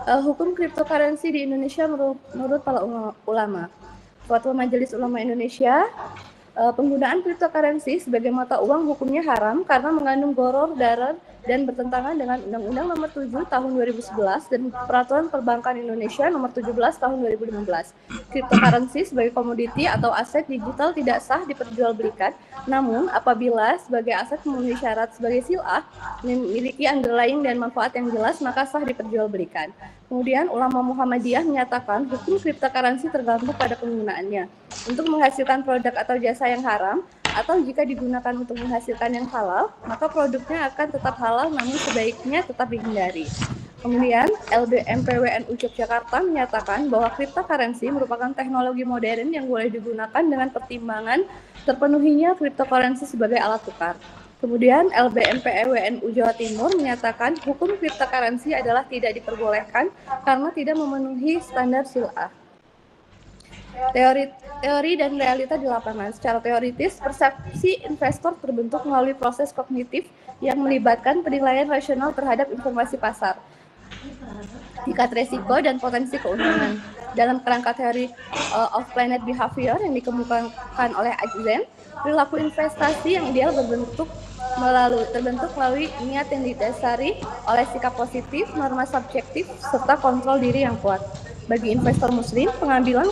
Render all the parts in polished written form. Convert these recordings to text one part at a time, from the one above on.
Hukum cryptocurrency di Indonesia menurut para ulama. Fatwa Majelis Ulama Indonesia, penggunaan cryptocurrency sebagai mata uang hukumnya haram karena mengandung gharar, darar, dan bertentangan dengan Undang-Undang Nomor 7 Tahun 2011 dan Peraturan Perbankan Indonesia Nomor 17 Tahun 2015. Cryptocurrency sebagai komoditi atau aset digital tidak sah diperjualbelikan, namun apabila sebagai aset memenuhi syarat sebagai sil'ah, memiliki underlying dan manfaat yang jelas, maka sah diperjualbelikan. Kemudian ulama Muhammadiyah menyatakan hukum cryptocurrency tergantung pada penggunaannya. Untuk menghasilkan produk atau jasa yang haram, atau jika digunakan untuk menghasilkan yang halal, maka produknya akan tetap halal namun sebaiknya tetap dihindari. Kemudian LBMPWNU Yogyakarta menyatakan bahwa cryptocurrency merupakan teknologi modern yang boleh digunakan dengan pertimbangan terpenuhinya cryptocurrency sebagai alat tukar. Kemudian LBMPWNU Jawa Timur menyatakan hukum cryptocurrency adalah tidak diperbolehkan karena tidak memenuhi standar sil'ah. Teori dan realita di lapangan. Secara teoritis, persepsi investor terbentuk melalui proses kognitif yang melibatkan penilaian rasional terhadap informasi pasar, tingkat resiko, dan potensi keuntungan. Dalam kerangka teori of planet behavior yang dikemukakan oleh Aitken, perilaku investasi yang ideal terbentuk melalui niat yang didasari oleh sikap positif, norma subjektif, serta kontrol diri yang kuat. Bagi investor muslim, pengambilan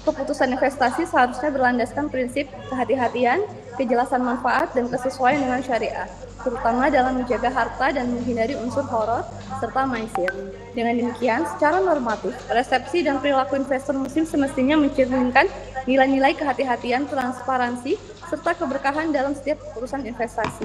keputusan investasi seharusnya berlandaskan prinsip kehati-hatian, kejelasan manfaat, dan kesesuaian dengan syariah, terutama dalam menjaga harta dan menghindari unsur horor serta maisir. Dengan demikian, secara normatif, resepsi dan perilaku investor muslim semestinya mencerminkan nilai-nilai kehati-hatian, transparansi, serta keberkahan dalam setiap urusan investasi.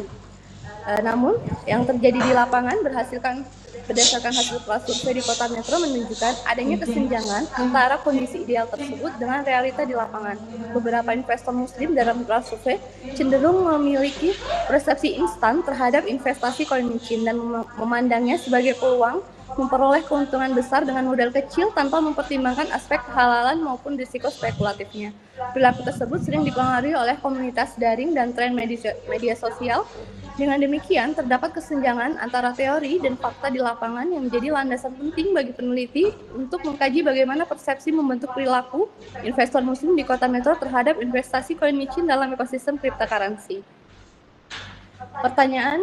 Namun, yang terjadi di lapangan berdasarkan hasil kelas survei di Kota Metro menunjukkan adanya kesenjangan antara kondisi ideal tersebut dengan realita di lapangan. Beberapa investor muslim dalam kelas survei cenderung memiliki persepsi instan terhadap investasi koin micin dan memandangnya sebagai peluang memperoleh keuntungan besar dengan modal kecil tanpa mempertimbangkan aspek kehalalan maupun risiko spekulatifnya. Perilaku tersebut sering dipengaruhi oleh komunitas daring dan tren media sosial. Dengan demikian, terdapat kesenjangan antara teori dan fakta di lapangan yang menjadi landasan penting bagi peneliti untuk mengkaji bagaimana persepsi membentuk perilaku investor muslim di Kota Metro terhadap investasi koin micin dalam ekosistem cryptocurrency. Pertanyaan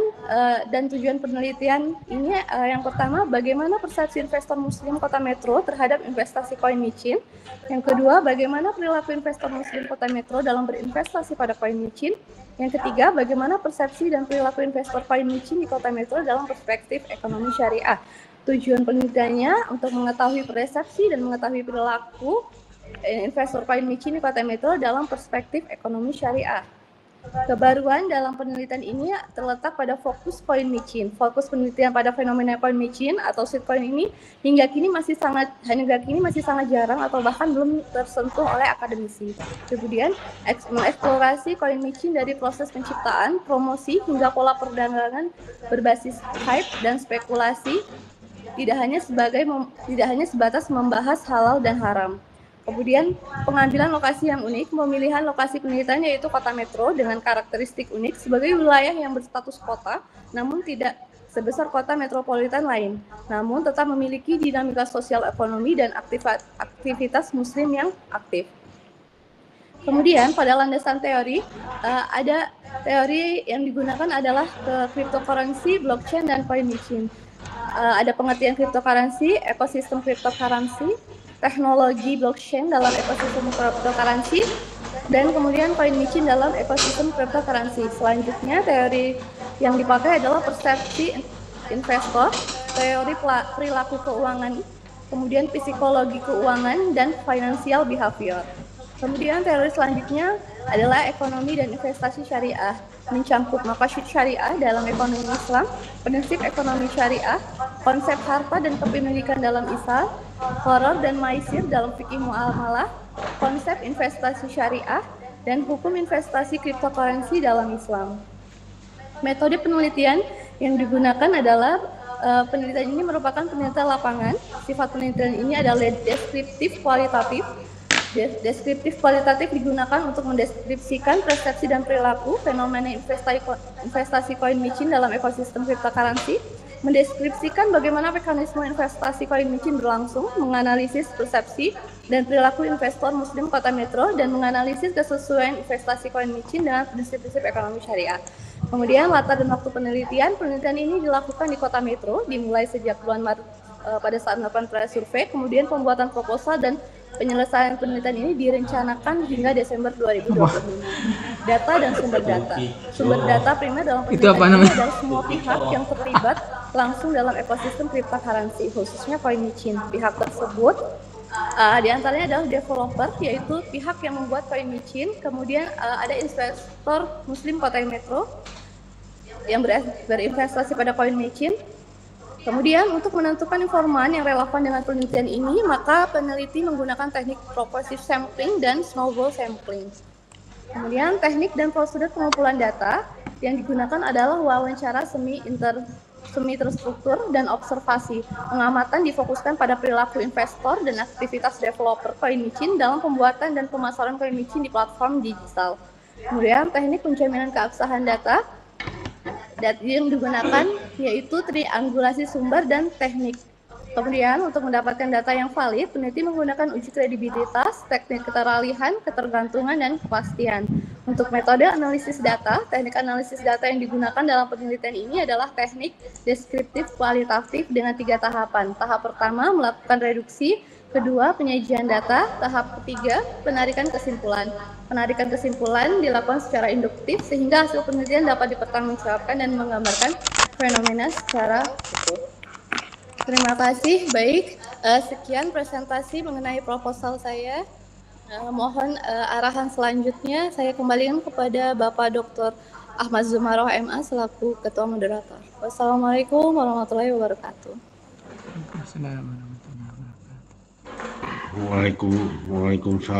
dan tujuan penelitian ini yang pertama, bagaimana persepsi investor muslim Kota Metro terhadap investasi koin micin? Yang kedua, bagaimana perilaku investor muslim Kota Metro dalam berinvestasi pada koin micin? Yang ketiga, bagaimana persepsi dan perilaku investor koin micin di Kota Metro dalam perspektif ekonomi syariah? Tujuan penelitiannya untuk mengetahui persepsi dan mengetahui perilaku investor koin micin di Kota Metro dalam perspektif ekonomi syariah. Kebaruan dalam penelitian ini terletak pada fokus koin micin. Fokus penelitian pada fenomena koin micin atau shitcoin ini hingga kini masih sangat jarang atau bahkan belum tersentuh oleh akademisi. Kemudian mengeksplorasi koin micin dari proses penciptaan, promosi hingga pola perdagangan berbasis hype dan spekulasi, tidak hanya sebatas membahas halal dan haram. Kemudian pengambilan lokasi yang unik, pemilihan lokasi penelitian yaitu Kota Metro dengan karakteristik unik sebagai wilayah yang berstatus kota, namun tidak sebesar kota metropolitan lain, namun tetap memiliki dinamika sosial ekonomi dan aktivitas muslim yang aktif. Kemudian pada landasan teori, ada teori yang digunakan adalah cryptocurrency, blockchain, dan coin micin. Ada pengertian cryptocurrency, ekosistem cryptocurrency, teknologi blockchain dalam ekosistem cryptocurrency, dan kemudian coin micin dalam ekosistem cryptocurrency. Selanjutnya, teori yang dipakai adalah persepsi investor, teori perilaku keuangan, kemudian psikologi keuangan, dan financial behavior. Kemudian teori selanjutnya adalah ekonomi dan investasi syariah, mencangkup maqasid syariah dalam ekonomi Islam, prinsip ekonomi syariah, konsep harta dan kepemilikan dalam Islam, gharar dan maisir dalam fikih muamalah, konsep investasi syariah, dan hukum investasi cryptocurrency dalam Islam. Metode penelitian yang digunakan adalah penelitian ini merupakan penelitian lapangan. Sifat penelitian ini adalah deskriptif kualitatif. Deskriptif kualitatif digunakan untuk mendeskripsikan persepsi dan perilaku fenomena investasi koin micin dalam ekosistem cryptocurrency. mendeskripsikan bagaimana mekanisme investasi koin micin berlangsung, menganalisis persepsi dan perilaku investor Muslim Kota Metro, dan menganalisis kesesuaian investasi koin micin dengan prinsip-prinsip ekonomi syariah. Kemudian latar dan waktu penelitian ini dilakukan di Kota Metro, dimulai sejak bulan Maret pada saat melakukan survei, kemudian pembuatan proposal dan penyelesaian penelitian ini direncanakan hingga Desember 2025. Data dan sumber data. Sumber data primer dalam penelitian ini adalah semua pihak yang terlibat langsung dalam ekosistem cryptocurrency, khususnya koin micin. Pihak tersebut diantaranya adalah developer, yaitu pihak yang membuat koin micin, kemudian ada investor Muslim Kota Metro yang berinvestasi pada koin micin. Kemudian untuk menentukan informan yang relevan dengan penelitian ini, maka peneliti menggunakan teknik progressive sampling dan snowball sampling. Kemudian teknik dan prosedur pengumpulan data yang digunakan adalah wawancara semi terstruktur dan observasi. Pengamatan difokuskan pada perilaku investor dan aktivitas developer koin micin dalam pembuatan dan pemasaran koin micin di platform digital. Kemudian teknik penjaminan keabsahan data yang digunakan yaitu triangulasi sumber dan teknik. Kemudian untuk mendapatkan data yang valid, peneliti menggunakan uji kredibilitas, teknik keteralihan, ketergantungan, dan kepastian. Untuk metode analisis data, teknik analisis data yang digunakan dalam penelitian ini adalah teknik deskriptif kualitatif dengan 3 tahapan. Tahap pertama melakukan reduksi, kedua penyajian data, tahap ketiga penarikan kesimpulan. Penarikan kesimpulan dilakukan secara induktif sehingga hasil penelitian dapat dipertanggungjawabkan dan menggambarkan fenomena secara utuh. Terima kasih. Baik, sekian presentasi mengenai proposal saya. Mohon arahan selanjutnya saya kembalikan kepada Bapak Dr. Ahmad Zumaroh MA selaku Ketua Moderator. Wassalamualaikum warahmatullahi wabarakatuh. Waalaikumsalam.